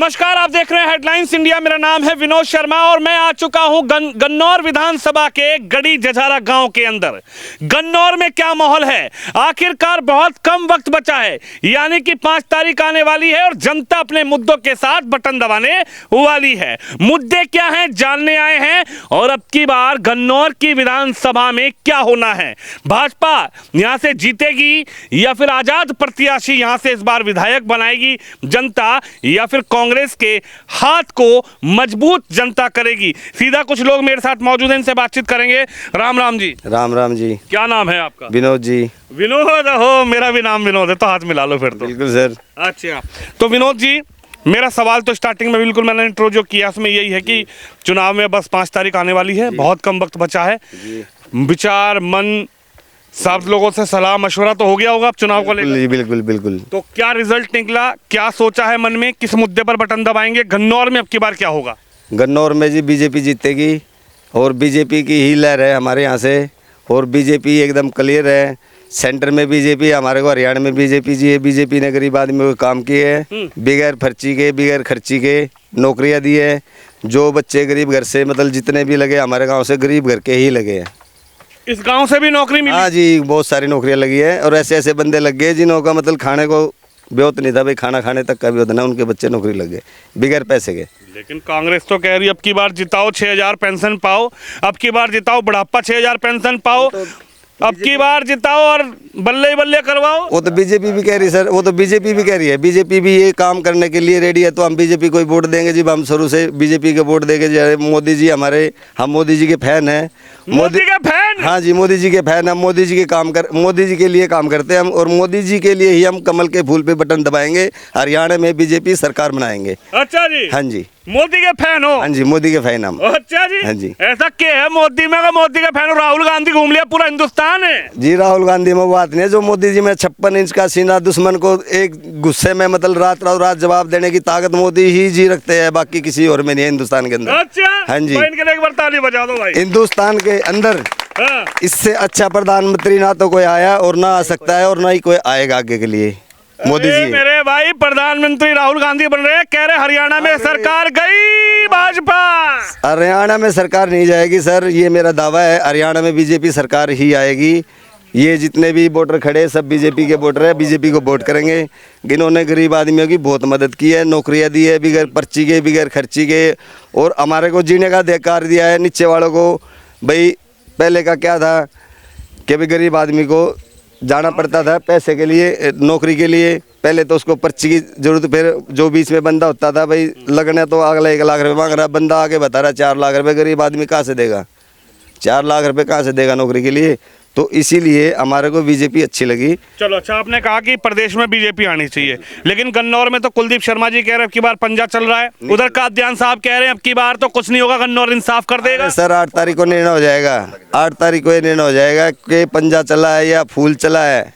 नमस्कार, आप देख रहे हैं हेडलाइंस इंडिया। मेरा नाम है विनोद शर्मा और मैं आ चुका हूं गन्नौर विधानसभा के गड़ी जझारा गांव के अंदर। गन्नौर में क्या माहौल है? आखिरकार बहुत कम वक्त बचा है, यानी कि 5 तारीख आने वाली है और जनता अपने मुद्दों के साथ बटन दबाने वाली है। मुद्दे क्या हैं जानने आए हैं और अब की बार गन्नौर की विधानसभा में क्या होना है। भाजपा यहां से जीतेगी या फिर आजाद प्रत्याशी यहां से इस बार विधायक बनाएगी जनता, या फिर कांग्रेस के हाथ को मजबूत जनता करेगी? सीधा कुछ लोग मेरे साथ मौजूद हैं, इनसे बातचीत करेंगे। राम राम जी। राम राम जी। क्या नाम है आपका? विनोद जी। विनोद हो, मेरा भी नाम विनोद है, तो हाथ मिला लो फिर तो। बिल्कुल सर। अच्छा, तो विनोद जी, मेरा सवाल तो स्टार्टिंग में बिल्कुल मैंने इंट्रो जो किया उसमें यही है कि चुनाव में बस 5 तारीख आने वाली है, बहुत कम वक्त बचा है। विचार मन सब लोगों से सलाह मशवरा तो हो गया होगा अब चुनाव को लेकर? बिल्कुल बिल्कुल। तो क्या रिजल्ट निकला, क्या सोचा है मन में, किस मुद्दे पर बटन दबाएंगे? गन्नौर में अब की बार क्या होगा? गन्नौर में जी बीजेपी जीतेगी और बीजेपी की ही लहर है हमारे यहाँ से, और बीजेपी एकदम क्लियर है। सेंटर में बीजेपी, हमारे को हरियाणा में बीजेपी जी है। बीजेपी ने गरीब आदमी को काम किए है, बगैर बगैर खर्ची के नौकरियाँ दी है। जो बच्चे गरीब घर से मतलब जितने भी लगे हमारे गाँव से गरीब घर के ही लगे हैं। इस गांव से भी नौकरी मिली? हाँ जी, बहुत सारी नौकरियां लगी है और ऐसे ऐसे बंदे लग गए जिन्हों का मतलब खाने को ब्योत नहीं था, भाई खाना खाने तक का भी होता ना, उनके बच्चे नौकरी लग गए बगैर पैसे के। लेकिन कांग्रेस तो कह रही है अब की बार जिताओ 6000 पेंशन पाओ, अब की बार जिताओ बुढ़ापा 6000 पेंशन पाओ, अब की बार जिताओ और बल्ले बल्ले करवाओ। वो तो बीजेपी भी कह रही है सर, वो तो बीजेपी भी कह रही है। बीजेपी भी ये काम करने के लिए रेडी है, तो हम बीजेपी को वोट देंगे जी। हम शुरू से बीजेपी के वोट देंगे। मोदी जी हमारे, हम मोदी जी के फैन हैं। मोदी के फैन? हाँ जी, मोदी जी के फैन। हम मोदी जी के लिए काम करते हैं हम, और मोदी जी के लिए ही हम कमल के फूल पे बटन दबाएंगे। हरियाणा में बीजेपी सरकार बनाएंगे। अच्छा जी। हाँ जी, मोदी के फैन हो? हाँ जी, मोदी के फैन हम। अच्छा जी। हाँ जी। ऐसा क्या है मोदी में? मोदी के फैन हो? राहुल गांधी घूम लिया पूरा हिंदुस्तान है जी। राहुल गांधी में बात नहीं है, जो मोदी जी में 56 इंच का सीना, दुश्मन को एक गुस्से में मतलब रात जवाब देने की ताकत मोदी ही जी रखते हैं, बाकी किसी और में नहीं है हिंदुस्तान के अंदर। अच्छा। हाँ जी, इनके लिए एक बार ताली बजा दो भाई। हिंदुस्तान के अंदर हाँ। इससे अच्छा प्रधानमंत्री ना तो कोई आया और ना आ सकता है और ना ही कोई आएगा आगे के लिए। मोदी जी मेरे भाई प्रधानमंत्री राहुल गांधी बन रहे हैं, कह रहे हरियाणा में सरकार गई भाजपा। हरियाणा में सरकार नहीं जाएगी सर, ये मेरा दावा है। हरियाणा में बीजेपी सरकार ही आएगी। ये जितने भी वोटर खड़े सब बीजेपी के वोटर है, बीजेपी को वोट करेंगे। इन्होंने गरीब आदमियों की बहुत मदद की है, नौकरियां दी है बगैर पर्ची के, बगैर खर्ची के, और हमारे को जीने का अधिकार दिया है नीचे वालों को। भाई पहले का क्या था कि भाई गरीब आदमी को जाना पड़ता था पैसे के लिए, नौकरी के लिए। पहले तो उसको पर्ची की जरूरत, फिर जो बीच में बंदा होता था भाई लगने, तो अगला 1 लाख रुपये मांग रहा, बंदा आगे बता रहा 4 लाख रुपये। गरीब आदमी कहाँ से देगा 4 लाख रुपये, कहाँ से देगा नौकरी के लिए? तो इसीलिए हमारे को बीजेपी अच्छी लगी। चलो अच्छा, आपने कहा कि प्रदेश में बीजेपी आनी चाहिए, लेकिन गन्नौर में तो कुलदीप शर्मा जी कह रहे हैं अब की बार पंजा चल रहा है, उधर काद्यान साहब कह रहे हैं अब की बार तो कुछ नहीं होगा, गन्नौर इंसाफ कर देगा। सर 8 तारीख को निर्णय हो जाएगा। 8 तारीख को ये निर्णय हो जाएगा कि पंजा चला है या फूल चला है।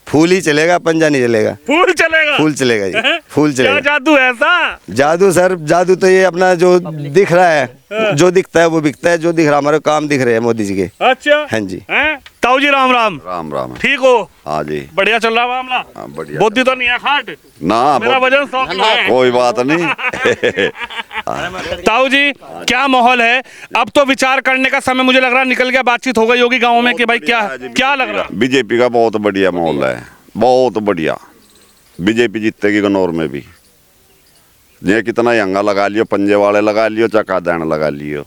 फूल ही चलेगा, पंजा नहीं चलेगा। फूल चलेगा? फूल चलेगा जी, फूल चलेगा। क्या जादू है ऐसा? जादू सर, जादू तो ये अपना जो दिख रहा है, जो दिखता है वो बिकता है। जो दिख रहा, हमारे काम दिख रहे हैं मोदी जी के। अच्छा। हाँ जी। ताऊ जी राम राम। राम राम। ठीक हो? हाँ जी, बढ़िया चल रहा मामला? हाँ बढ़िया। बुद्धि तो नहीं है खाट? ना मेरा वजन 100 किलो है। कोई बात नहीं। ताऊ जी क्या माहौल है? अब तो विचार करने का समय मुझे लग रहा निकल गया, बातचीत हो गई होगी गाँव में कि भाई क्या लग रहा? बीजेपी का बहुत बढ़िया माहौल है, बहुत बढ़िया। बीजेपी जीतेगी गन्नौर में भी। ये कितना यंगा लगा लियो, पंजे वाले लगा लियो, चका दैन लगा लियो।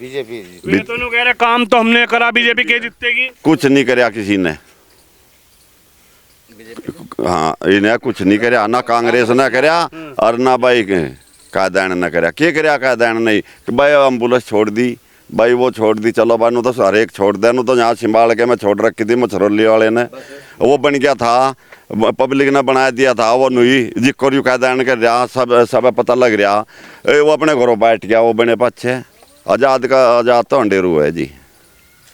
बीजेपी तो कह रहे काम तो हमने करा, बीजेपी के जीतेगी? कुछ नहीं कराया किसी ने। हाँ, इन्हें कुछ नहीं कराया, ना कांग्रेस ने कराया और ना भाई कायदैन ने कराया। क्या कराया कायदैन नहीं कि भाई एम्बुलेंस छोड़ दी, भाई वो छोड़ दी, चलो भाई तो हर एक छोड़ दे। तो यहाँ संभाल के मैं छोड़ रखी थी मछरौली वाले ने, वो बन गया था, पब्लिक ने बना दिया था। वो नुई जिक्र यू कायदैन कर रहा, सब पता लग रहा। वो अपने घरों बैठ गया, वो बने पक्षे। आजाद तो अंडेरू है जी।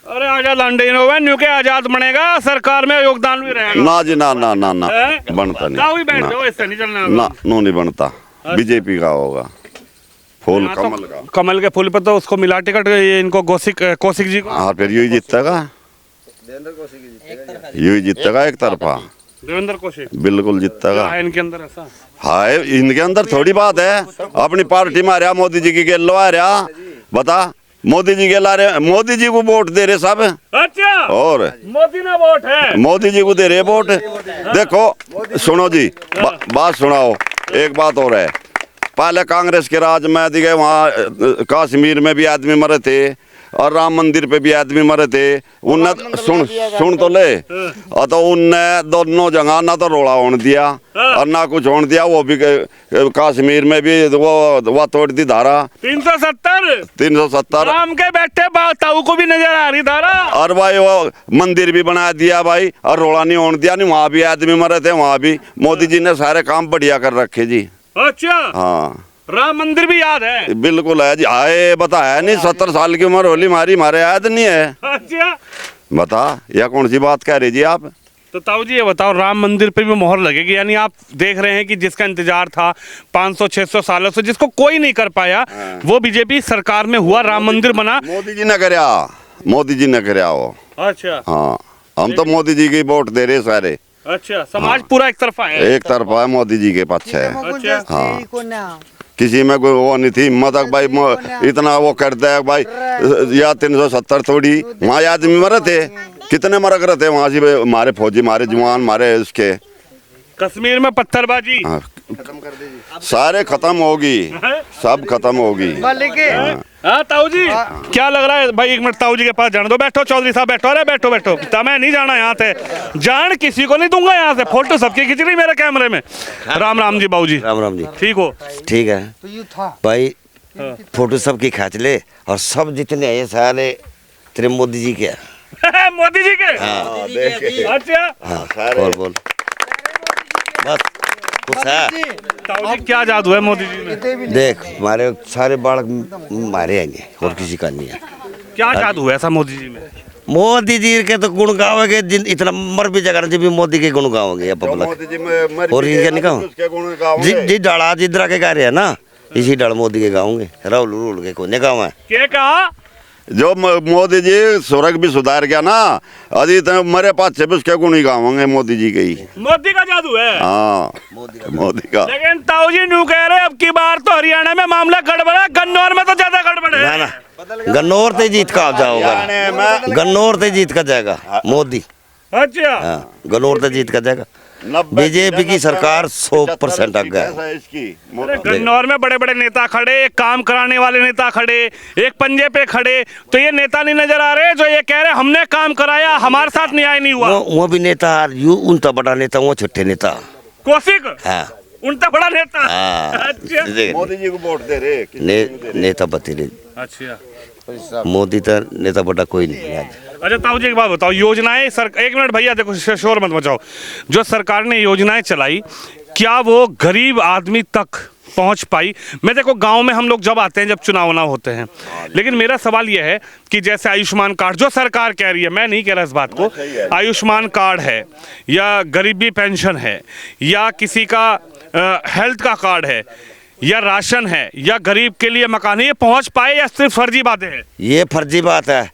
अरे आजाद अंडेरू है, न्यू के आजाद बनेगा, सरकार में योगदान भी रहेगा? ना जी, ना ना ना ना, बनता नहीं, इससे नहीं चलना ना, नो नहीं बनता। बीजेपी का होगा फूल, कमल का। कमल के फूल पे तो उसको मिला टिकट इनको कौशिक जी को। हाँ, फिर यू ही जीतेगा, यू ही जीतेगा एक तरफा। देवेंद्र कौशिक बिल्कुल जीतेगा। है इनके अंदर ऐसा? हाय इनके अंदर थोड़ी बात है, अपनी पार्टी में आ रहा, मोदी जी की गेल आ रहा, बता मोदी जी के ला रहे, मोदी जी को वोट दे रहे सब। अच्छा, और मोदी ना वोट है, मोदी जी को दे रहे वोट। देखो सुनो जी, बात सुनाओ। एक बात और है, पहले कांग्रेस के राज में दिखे, वहाँ कश्मीर में भी आदमी मरे थे और राम मंदिर पे भी आदमी मरे थे। उनने सुन तो ले, और तो उनने दोनों जगह ना तो रोड़ा होने दिया और ना कुछ होने दिया। वो भी कश्मीर में भी वो तोड़ दी धारा 370 राम के बैठे ताऊ को भी नजर आ रही धारा। और भाई वो मंदिर भी बना दिया भाई, और रोड़ा नहीं होने दिया। नहीं वहाँ भी आदमी मरे थे, वहाँ भी मोदी जी ने सारे काम बढ़िया कर रखे जी। अच्छा, हाँ राम मंदिर भी याद है? बिल्कुल है जी। आए बताया नहीं, 70 साल की उम्र होली मारी, मारे याद नहीं है। अच्छा, बता यह कौन सी बात कह रही जी आप? तो ताऊ जी ये बताओ, राम मंदिर पे भी मोहर लगेगी? यानी आप देख रहे हैं कि जिसका इंतजार था 500-600 सालों से, जिसको कोई नहीं कर पाया, वो बीजेपी सरकार में हुआ, राम मंदिर बना। मोदी जी ने करया, मोदी जी ने करया वो। अच्छा, हाँ हम तो मोदी जी की वोट दे रहे सारे। अच्छा, समाज पूरा एक तरफा है? एक तरफा है, मोदी जी के पक्ष है। अच्छा, हाँ किसी में कोई वो नहीं थी हिम्मत भाई इतना वो करता है भाई। या 370 थोड़ी, वहाँ आदमी मरे थे, कितने मरक रहे थे वहाँ से हमारे फौजी, हमारे जवान, हमारे उसके। कश्मीर में पत्थरबाजी सारे खत्म होगी, सब खत्म होगी। हाँ ताऊ जी, क्या लग रहा है भाई? एक मिनट ताऊ जी के पास जाने दो। बैठो चौधरी साहब, बैठो। अरे बैठो बैठो, मैं नहीं जाना यहाँ से, जान किसी को नहीं दूंगा यहाँ से। फोटो सबकी खींच रही मेरे कैमरे में। राम राम जी बाबू जी। राम राम जी। ठीक हो? ठीक है भाई, फोटो सबकी खींच ले, और सब जितने हैं सारे तेरे मोदी जी के हैं। मोदी जी के? हाँ अच्छा, हाँ, बोल बस कुछ है। ताऊ जी क्या जादू है मोदी जी में? देख हमारे सारे बालक मारे आएंगे, और किसी का नहीं है। क्या जादू है ऐसा मोदी जी में? मोदी जी के तो गुण गाओगे, जिन इतना मर भी जगह जी भी मोदी के गुण गाओगे अब पब्लिक, और इनके नहीं गाओ जी डाला जिधर के गा रहे हैं ना, इसी डाल मोदी के गाओगे। राहुल रूल के कोने गाँव है क्या कहा? जो मोदी जी सड़क भी सुधार गया ना, अभी तो मरे पाछे भी उसके गुण ही गावेंगे मोदी जी के ही। मोदी का जादू है? हाँ मोदी का। लेकिन ताऊ जी न्यू कह रहे अब की बार तो हरियाणा में मामला गड़बड़ है, गन्नौर में तो ज्यादा गड़बड़ है। ना गन्नौर ते जीत का जाओगा, गन्नौर ते जीत का जाएगा मोदी। अच्छा, हाँ गन्नौर ते जीत का जाएगा। बीजेपी की सरकार 100% आगे है। गन्नौर में बड़े बड़े नेता खड़े, एक काम कराने वाले नेता खड़े, एक पंजे पे खड़े, तो ये नेता नहीं नजर आ रहे जो ये कह रहे हमने काम कराया, हमारे साथ न्याय नहीं हुआ? वो भी नेता, यू उनका बड़ा नेता, वो छोटे नेता। कौशिक? हाँ उनका बड़ा नेता। हाँ अच्छा, मोदी जी को वोट दे रहे नेता बती रहे। अच्छा, मोदी तो नेता बड़ा कोई नहीं है। अच्छा ताऊ जी एक बात बताओ, योजनाएं एक मिनट भैया देखो, शोर मत मचाओ। जो सरकार ने योजनाएं चलाई, क्या वो गरीब आदमी तक पहुंच पाई? मैं देखो गांव में हम लोग जब आते हैं, जब चुनाव ना होते हैं, लेकिन मेरा सवाल यह है कि जैसे आयुष्मान कार्ड जो सरकार कह रही है, मैं नहीं कह रहा इस बात को, आयुष्मान कार्ड है या गरीबी पेंशन है या किसी का हेल्थ का कार्ड है या राशन है या गरीब के लिए मकान है, ये पहुंच पाए या सिर्फ फर्जी बातें हैं? ये फर्जी बात है।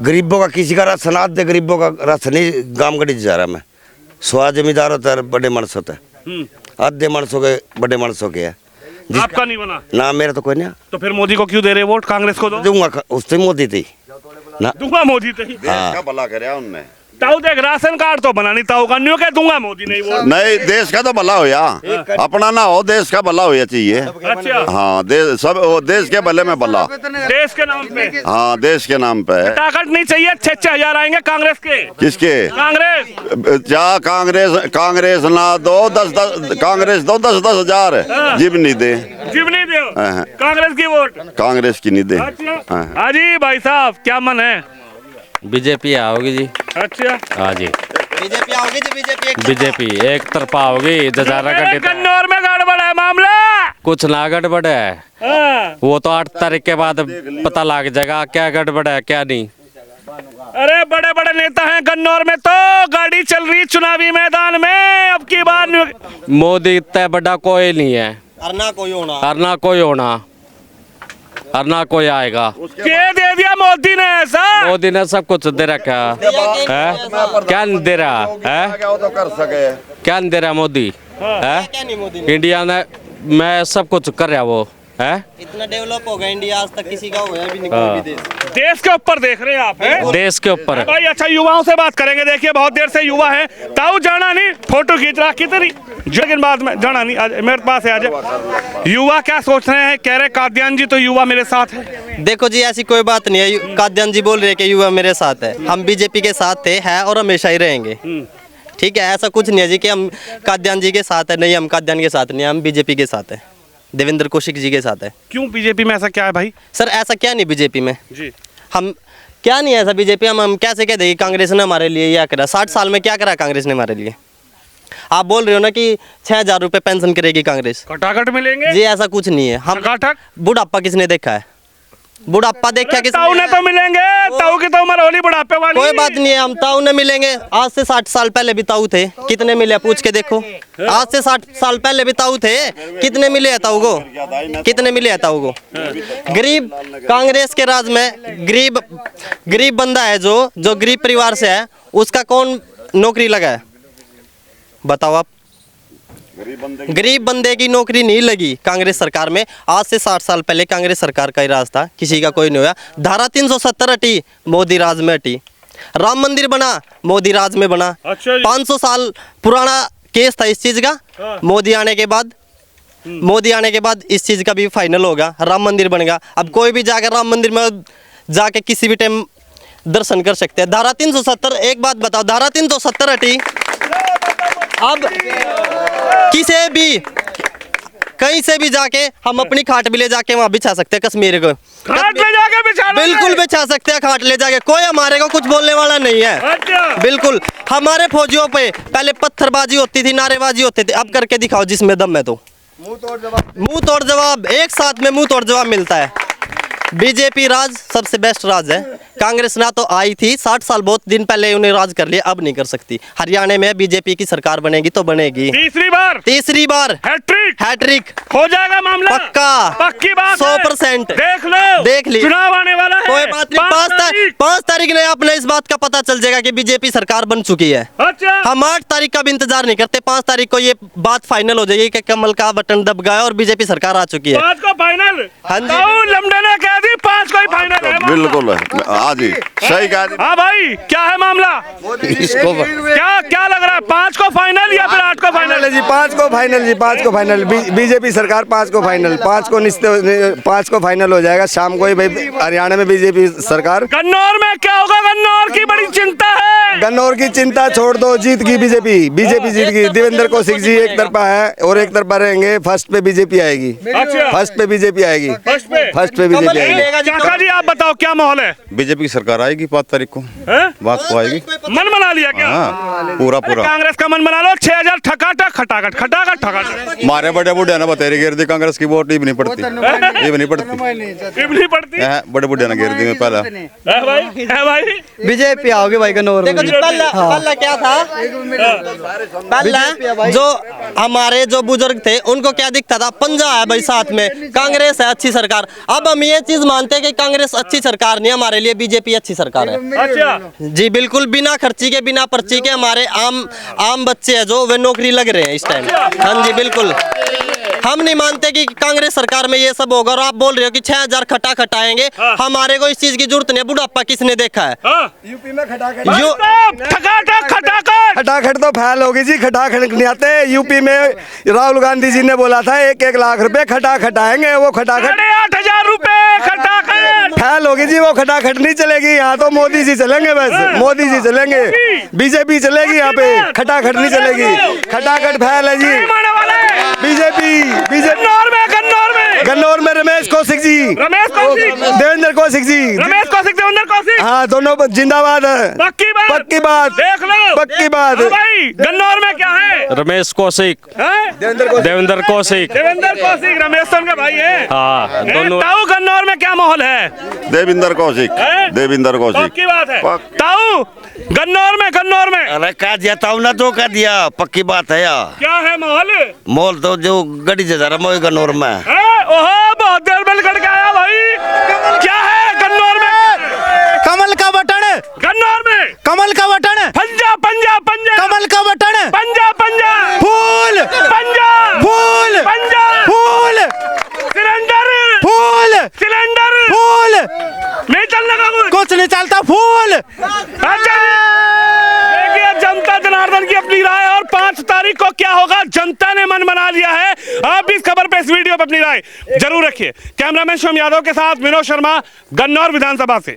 गरीबों का किसी का राशन आधे गरीबों का राशन ही गांव गड़ी जा रहा। मैं स्वा जमींदार होता है, बड़े मानस होता है, आधे मानसों के बड़े मानसों के है। आपका नहीं बना ना, मेरा तो कोई नहीं। तो फिर मोदी को क्यों दे रहे वोट? कांग्रेस को दो। दूंगा, उससे मोदी थी ना, दूंगा मोदी तो ही। देश का भला करे उनने। ताऊ देख, राशन कार्ड तो बना नहीं, ताऊ का न्यू कह दूंगा मोदी नहीं वोट। नहीं, देश का तो भला होया, अपना ना हो, देश का भला होया चाहिए। अच्छा, हाँ देश सब देश के भले में भला, देश के नाम पे। हाँ देश के नाम पे है। ताकत नहीं चाहिए, 6,000 आएंगे कांग्रेस के। किसके? कांग्रेस। क्या कांग्रेस ना दो 10 कांग्रेस दो 10 हजार, जिब नहीं दे, जिब नहीं दो कांग्रेस की वोट, कांग्रेस की नहीं दे। अच्छा, हाँ जी भाई साहब क्या मन है? बीजेपी आओगी जी। अच्छा, हाँ जी बीजेपी आओगी जी। बीजेपी एक तरफा होगी। जजारा का गन्नौर में गड़बड़ है मामला, कुछ ना गड़बड़ है। हाँ। वो तो 8 तारीख के बाद पता लग जाएगा क्या गड़बड़ है क्या नहीं। अरे बड़े बड़े नेता हैं गन्नौर में, तो गाड़ी चल रही चुनावी मैदान में। अब की बार मोदी इतना बड़ा कोई नहीं है, अरना कोई होना। करना कोई होना। और ना कोई आएगा। क्या दे दिया मोदी ने ऐसा? मोदी ने सब कुछ दे रखा है, क्या नहीं दे रहा है? तो कर सके क्या नहीं दे रहा मोदी है? इंडिया ने मैं सब कुछ कर रहा वो है। इतना डेवलप हो गया इंडिया, आज तक किसी का हुआ भी नहीं कोई भी देश। देश के ऊपर देख रहे हैं आप हैं? देश के ऊपर है। भाई अच्छा, युवाओं से बात करेंगे। देखिए बहुत देर से युवा है। ताऊ जाना नहीं, फोटो खींच रहा कितनी, लेकिन बाद में जाना नहीं। आज मेरे पास है, आज युवा क्या सोच रहे हैं? कह रहे काद्यान जी तो युवा मेरे साथ है। देखो जी, ऐसी कोई बात नहीं है। काद्यान जी बोल रहे हैं कि युवा मेरे साथ है। हम बीजेपी के साथ थे, है और हमेशा ही रहेंगे। ठीक है, ऐसा कुछ नहीं है जी कि हम काद्यान जी के साथ है। नहीं, हम काद्यान के साथ नहीं, हम बीजेपी के साथ है, देवेंद्र कौशिक जी के साथ है। क्यों बीजेपी में ऐसा क्या है भाई? सर ऐसा क्या नहीं बीजेपी में जी, हम क्या नहीं है ऐसा बीजेपी। हम कैसे कह देंगे कांग्रेस ने हमारे लिए या करा? 60 साल में क्या करा कांग्रेस ने हमारे लिए? आप बोल रहे हो ना कि 6,000 रुपये पेंशन करेगी कांग्रेस। खटाखट मिलेंगे जी ऐसा कुछ नहीं है। हम खटाखट बुढ़ापा किसने देखा है? बुढ़ापा देखा ताऊ ने किसने? तो मिलेंगे। ताऊ की तो उम्र होली बुढ़ापे वाली। कोई बात नहीं है, हम ताऊ ने मिलेंगे। आज से 60 साल पहले भी ताऊ थे, कितने मिले पूछ के देखो। आज से 60 साल पहले भी ताऊ थे, कितने मिले हैं ताऊ को? कितने मिले हैं ताऊ को? गरीब कांग्रेस के राज में गरीब बंदा है जो गरीब परिवार से है, उसका कौन नौकरी लगा है बताओ आप? गरीब बंदे की नौकरी नहीं लगी कांग्रेस सरकार में। आज से 60 साल पहले कांग्रेस सरकार का ही राज था, किसी का कोई नहीं हुआ। धारा 370 हटी, मोदी राज में हटी। राम मंदिर बना, मोदी राज में बना। अच्छा जी। 500 साल पुराना केस था इस चीज का। मोदी आने के बाद इस चीज का भी फाइनल होगा, राम मंदिर बनेगा। अब कोई भी जाकर राम मंदिर में जाके किसी भी टाइम दर्शन कर सकते हैं। धारा 370, एक बात बताओ, धारा 370 हटी। अब किसी भी कहीं से भी जाके हम अपनी खाट भी ले जाके वहां बिछा सकते हैं। कश्मीर को खाट ले जाके बिछा लेंगे। बिल्कुल बिछा सकते हैं खाट ले जाके, कोई हमारे को कुछ बोलने वाला नहीं है। अच्छा। बिल्कुल, हमारे फौजियों पे पहले पत्थरबाजी होती थी, नारेबाजी होती थी, अब करके दिखाओ जिसमें दम है तो। मुंह तोड़ जवाब, एक साथ में मुंह तोड़ जवाब मिलता है। बीजेपी राज सबसे बेस्ट राज है। कांग्रेस ना तो आई थी 60 साल, बहुत दिन पहले उन्हें राज कर लिया, अब नहीं कर सकती। हरियाणा में बीजेपी की सरकार बनेगी तो बनेगी तीसरी बार हैट्रिक हो जाएगा मामला। पक्की बात 100%। देख ली चुनाव आने वाला है। कोई बात नहीं, 5 तारीख ने आपने इस बात का पता चल जाएगा कि बीजेपी सरकार बन चुकी है। अच्छा। हम 8 तारीख का भी इंतजार नहीं करते, 5 तारीख को ये बात फाइनल हो जाएगी कि कमल का बटन दब गया और बीजेपी सरकार आ चुकी है। 5 को फाइनल। हाँ जी। लमडे ने कह दी 5 को ही फाइनल है। बिल्कुल हाँ जी, सही कहा। हाँ भाई, क्या है मामला? इसको क्या लग रहा है? 5 को फाइनल या फिर 8 को फाइनल? जी 5 को फाइनल, जी 5 को फाइनल। बीजेपी सरकार 5 को फाइनल, 5 को फाइनल हो जाएगा शाम को ही भाई। हरियाणा में बीजेपी सरकार। गन्नौर में क्या होगा? गन्नौर की बड़ी चिंता है। गन्नौर की चिंता छोड़ दो, जीत की बीजेपी जीत गई। देवेंद्र कौशिक जी एक तरफा है और एक तरफा रहेंगे। फर्स्ट पे बीजेपी आएगी। अच्छा। फर्स्ट पे बीजेपी आएगी। फर्स्ट पे बीजेपी आएगी। चाचा जी आप बताओ क्या माहौल है? बीजेपी की सरकार आएगी 5 तारीख को। हैं? बात को आएगी। मन बना लिया क्या? हाँ, पूरा कांग्रेस का मन बना लो। 6,000 खटाखट। मारे बड़े बुढ़े ना बतेरे घेर दी कांग्रेस की वोट, ये भी नहीं पड़ती, ये भी नहीं पड़ती। बड़े बुढ़े ना घेर दी में पहला। है भाई बीजेपी आओगे भाई गन्नौर में। देखो जी, पहला क्या था? पहला जो हमारे जो बुजुर्ग थे उनको क्या दिखता था? पंजा है भाई साथ में, कांग्रेस है अच्छी सरकार। अब हम ये चीज मानते हैं कि कांग्रेस अच्छी सरकार नहीं, हमारे लिए बीजेपी अच्छी सरकार है। अच्छा जी बिल्कुल, बिना खर्ची के बिना पर्ची के हमारे आम बच्चे हैं जो वे नौकरी लग रहे हैं इस टाइम। हाँ जी बिल्कुल, हम नहीं मानते कि कांग्रेस सरकार में ये सब होगा। और आप बोल रहे हो कि 6,000 खटाखट आएंगे। हमारे को इस चीज की जरूरत नहीं है। बुढ़ापा किसने देखा है? यूपी में खटाखट तो फैल होगी जी। खटाखट नहीं आते। यूपी में राहुल गांधी जी ने बोला था 1-1 लाख रुपए खटाखट आएंगे। वो खटाखट 8,000 रुपए खटाखट फैल होगी जी। वो खटाखट नहीं चलेगी यहाँ तो। मोदी जी चलेंगे, बस मोदी जी चलेंगे। बीजेपी चलेगी यहाँ पे, खटाखट नहीं चलेगी। खटाखट फैल है जी। बीजेपी गन्नौर में रमेश कौशिक जी, देवेंद्र कौशिक जी। हाँ दोनों जिंदाबाद है। पक्की बात देख लो। पक्की बात। भाई गन्नौर में क्या है? रमेश कौशिक, देवेंद्र कौशिक, रमेश तो उनका भाई है। हाँ दोनों। ताऊ गन्नौर में क्या माहौल है? देवेंद्र कौशिक। पक्की बात है। ताऊ गन्नौर में अरे कह दिया ताऊ ना, तो कह दिया पक्की बात है यार। क्या है माहौल? मोल तो जो गड़ी जरा मोई गन्नौर में। ओहो बहुत देर में लड़ के आया भाई। कुछ नहीं चलता फूल। अच्छा देखिए जनता जनार्दन की अपनी राय, और 5 तारीख को क्या होगा जनता ने मन बना लिया है। आप भी इस खबर पे, इस वीडियो पे अपनी राय जरूर रखिए। कैमरामैन शिवम यादव के साथ विनोद शर्मा, गन्नौर विधानसभा से।